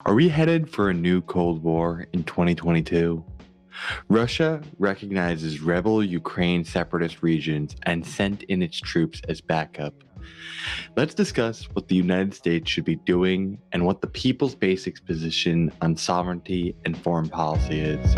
Are we headed for a new Cold War in 2022? Russia recognizes rebel Ukraine separatist regions and sent in its troops as backup. Let's discuss what the United States should be doing and what the People's Basics position on sovereignty and foreign policy is.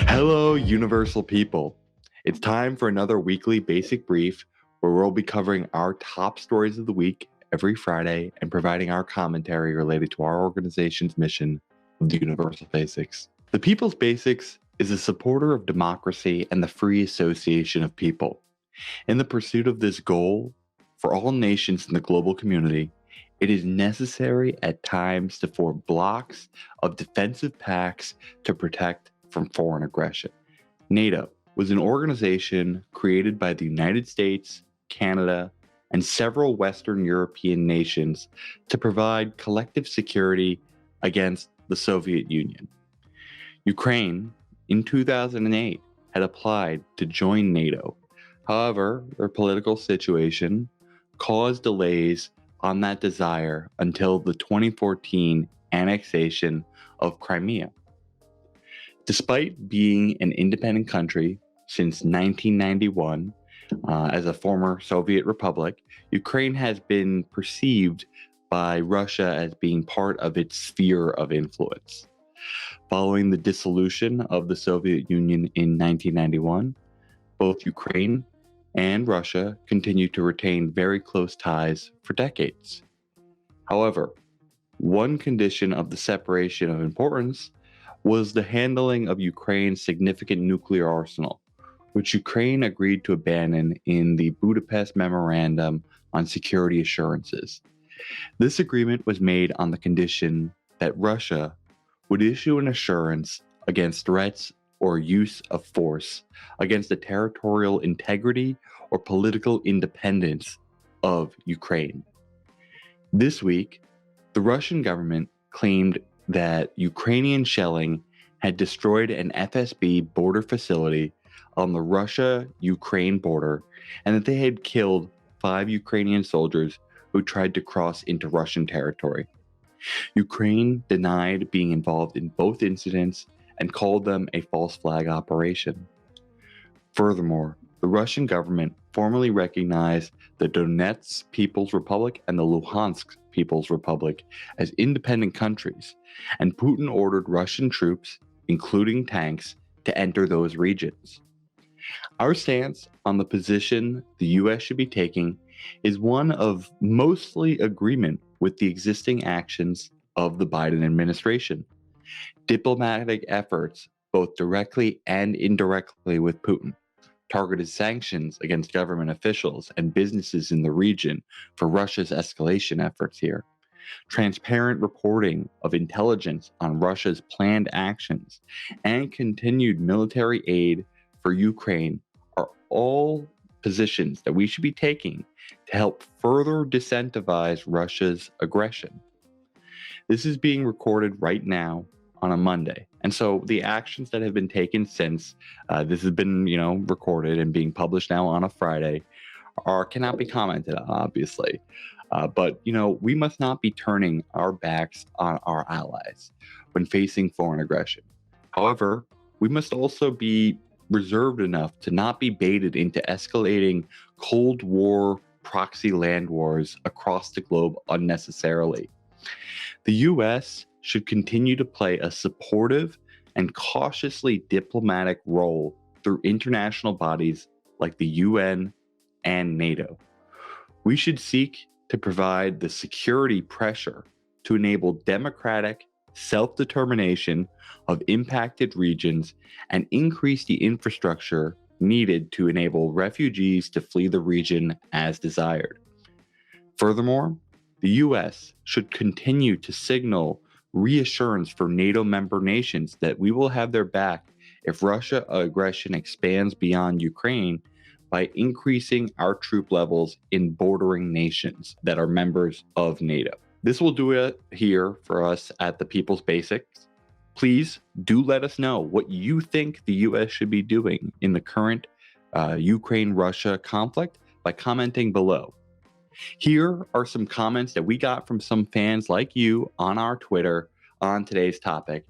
Hello, Universal People. It's time for another weekly basic brief where we'll be covering our top stories of the week every Friday and providing our commentary related to our organization's mission of the Universal Basics. The People's Basics is a supporter of democracy and the free association of people. In the pursuit of this goal, for all nations in the global community, it is necessary at times to form blocks of defensive pacts to protect from foreign aggression. NATO was an organization created by the United States, Canada, and several Western European nations to provide collective security against the Soviet Union. Ukraine, in 2008, had applied to join NATO. However, their political situation caused delays on that desire until the 2014 annexation of Crimea. Despite being an independent country since 1991, as a former Soviet republic, Ukraine has been perceived by Russia as being part of its sphere of influence. Following the dissolution of the Soviet Union in 1991, both Ukraine and Russia continued to retain very close ties for decades. However, one condition of the separation of importance was the handling of Ukraine's significant nuclear arsenal, which Ukraine agreed to abandon in the Budapest Memorandum on Security Assurances. This agreement was made on the condition that Russia would issue an assurance against threats or use of force against the territorial integrity or political independence of Ukraine. This week, the Russian government claimed that Ukrainian shelling had destroyed an FSB border facility on the Russia-Ukraine border and that they had killed 5 Ukrainian soldiers who tried to cross into Russian territory. Ukraine denied being involved in both incidents and called them a false flag operation. Furthermore, the Russian government formally recognized the Donetsk People's Republic and the Luhansk People's Republic as independent countries, and Putin ordered Russian troops, including tanks, to enter those regions. Our stance on the position the U.S. should be taking is one of mostly agreement with the existing actions of the Biden administration. Diplomatic efforts, both directly and indirectly with Putin, targeted sanctions against government officials and businesses in the region for Russia's escalation efforts here, transparent reporting of intelligence on Russia's planned actions, and continued military aid for Ukraine are all positions that we should be taking to help further disincentivize Russia's aggression. This is being recorded right now on a Monday. And so the actions that have been taken since this has been, recorded and being published now on a Friday cannot be commented on, obviously. But we must not be turning our backs on our allies when facing foreign aggression. However, we must also be reserved enough to not be baited into escalating Cold War proxy land wars across the globe unnecessarily. The U.S. should continue to play a supportive and cautiously diplomatic role through international bodies like the UN and NATO. We should seek to provide the security pressure to enable democratic self-determination of impacted regions and increase the infrastructure needed to enable refugees to flee the region as desired. Furthermore, the U.S. should continue to signal reassurance for NATO member nations that we will have their back if Russia aggression expands beyond Ukraine by increasing our troop levels in bordering nations that are members of NATO. This will do it here for us at the People's Basics. Please do let us know what you think the U.S. should be doing in the current Ukraine-Russia conflict by commenting below. Here are some comments that we got from some fans like you on our Twitter on today's topic.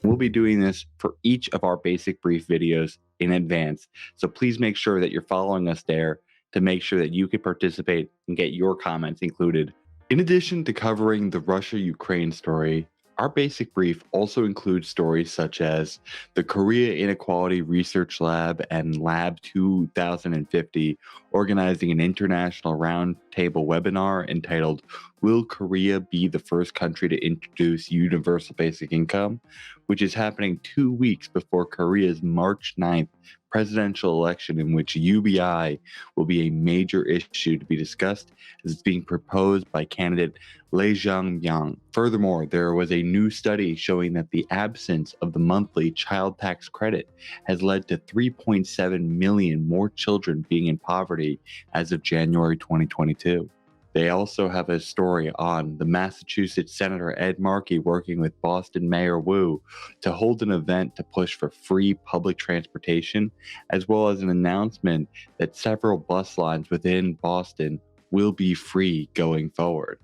We'll be doing this for each of our basic brief videos in advance. So please make sure that you're following us there to make sure that you can participate and get your comments included. In addition to covering the Russia-Ukraine story, our basic brief also includes stories such as the Korea Inequality Research Lab and Lab 2050 organizing an international roundtable webinar entitled "Will Korea Be the First Country to Introduce Universal Basic Income?", which is happening 2 weeks before Korea's March 9th presidential election, in which UBI will be a major issue to be discussed as it's being proposed by candidate Lee Jae-myung. Furthermore, there was a new study showing that the absence of the monthly child tax credit has led to 3.7 million more children being in poverty as of January 2022. They also have a story on the Massachusetts Senator Ed Markey working with Boston Mayor Wu to hold an event to push for free public transportation, as well as an announcement that several bus lines within Boston will be free going forward.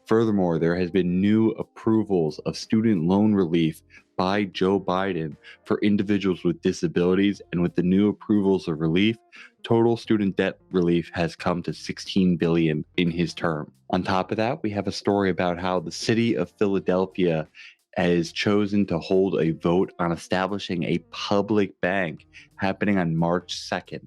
Furthermore, there has been new approvals of student loan relief by Joe Biden for individuals with disabilities, and with the new approvals of relief, total student debt relief has come to $16 billion in his term. On top of that, we have a story about how the city of Philadelphia has chosen to hold a vote on establishing a public bank happening on March 2nd.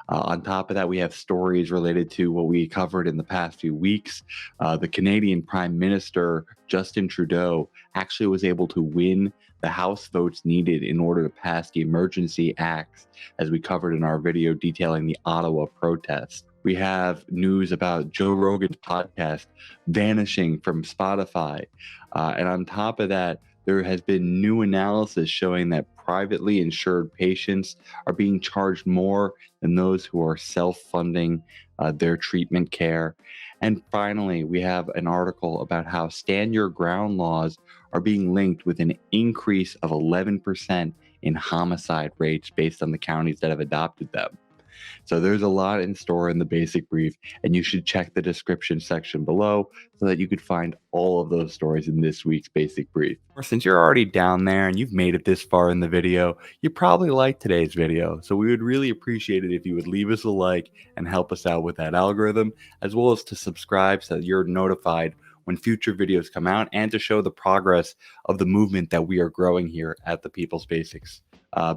On top of that, we have stories related to what we covered in the past few weeks. The Canadian Prime Minister, Justin Trudeau, actually was able to win the House votes needed in order to pass the emergency acts, as we covered in our video detailing the Ottawa protests. We have news about Joe Rogan's podcast vanishing from Spotify. And on top of that, there has been new analysis showing that privately insured patients are being charged more than those who are self-funding their treatment care. And finally, we have an article about how stand your ground laws are being linked with an increase of 11% in homicide rates based on the counties that have adopted them. So there's a lot in store in the basic brief, and you should check the description section below so that you could find all of those stories in this week's basic brief. Since you're already down there and you've made it this far in the video, you probably liked today's video. So we would really appreciate it if you would leave us a like and help us out with that algorithm, as well as to subscribe so that you're notified when future videos come out, and to show the progress of the movement that we are growing here at the People's Basics.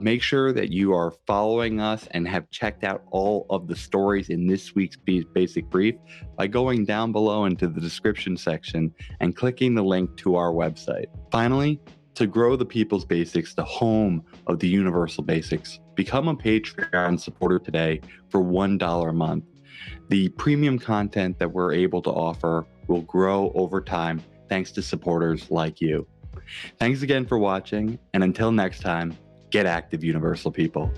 Make sure that you are following us and have checked out all of the stories in this week's basic brief by going down below into the description section and clicking the link to our website. Finally, to grow the People's Basics, the home of the Universal Basics, become a Patreon supporter today for $1 a month. The premium content that we're able to offer will grow over time thanks to supporters like you. Thanks again for watching, and until next time, get active, Universal people.